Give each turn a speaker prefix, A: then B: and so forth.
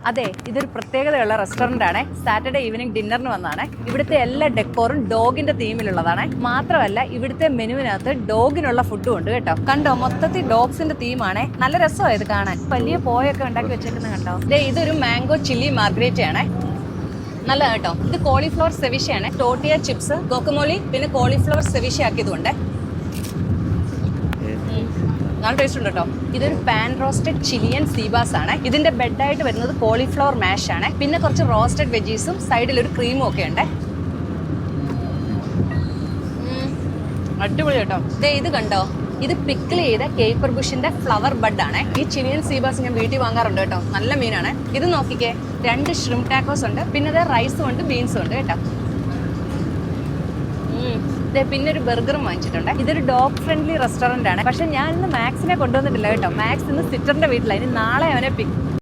A: അതെ, ഇതൊരു പ്രത്യേകതയുള്ള റെസ്റ്റോറന്റ് ആണ്. സാറ്റർഡേ ഈവനിങ് ഡിന്നറിന് വന്നാണ്. ഇവിടുത്തെ എല്ലാ ഡെക്കോറും ഡോഗിന്റെ തീമിലുള്ളതാണ്. മാത്രമല്ല ഇവിടുത്തെ മെനുവിനകത്ത് ഡോഗിനുള്ള ഫുഡും ഉണ്ട് കേട്ടോ. കണ്ടോ, മൊത്തത്തിൽ ഡോഗ്സിന്റെ തീമാണ്. നല്ല രസമാണ് ഇത് കാണാൻ. വലിയ പോയൊക്കെ ഉണ്ടാക്കി വെച്ചേക്കുന്നത് കണ്ടോ. ഇതൊരു മാംഗോ ചില്ലി മാർഗരേറ്റ ആണ്. നല്ല കേട്ടോ. ഇത് കോളിഫ്ലവർ സെവിഷയാണ്. ടോട്ടിയ ചിപ്സ്, ഗോക്കമോളി, പിന്നെ കോളിഫ്ലവർ സെവിഷ ആക്കിയതുകൊണ്ട് നല്ല ടേസ്റ്റ് ഉണ്ട് കേട്ടോ. ഇതൊരു പാൻ റോസ്റ്റഡ് ചിലിയൻ സീബാസ് ആണ്. ഇതിന്റെ ബെഡായിട്ട് വരുന്നത് കോളിഫ്ലവർ മാഷ് ആണ്. പിന്നെ കുറച്ച് റോസ്റ്റഡ് വെജീസും സൈഡിൽ ഒരു ക്രീമും ഒക്കെ ഉണ്ട്. അടിപൊളി കേട്ടോ. ഇത് കണ്ടോ, ഇത് പിക്കിൾ ചെയ്ത കേപ്പർ ബുഷിന്റെ ഫ്ലവർ ബഡ് ആണ്. ഈ ചിലിയൻ സീബാസ് ഞാൻ വീട്ടിൽ വാങ്ങാറുണ്ട് കേട്ടോ. നല്ല മീനാണ്. ഇത് നോക്കിക്കേ, 2 ഷ്രിംപ് ടാക്കോസ് ഉണ്ട്. പിന്നെ ഇത് റൈസും ഉണ്ട്, ബീൻസും ഉണ്ട് കേട്ടോ. പിന്നെ ഒരു ബർഗറും വാങ്ങിച്ചിട്ടുണ്ട്. ഇതൊരു ഡോഗ് ഫ്രണ്ട്ലി റെസ്റ്റോറന്റ് ആണ്. പക്ഷെ ഞാൻ ഇന്ന് മാക്സിനെ കൊണ്ടുവന്നിട്ടില്ല കേട്ടോ. മാക്സ് ഇന്ന് സിറ്ററിന്റെ വീട്ടിലാണ്. ഇനി നാളെ അവനെ പിക്ക്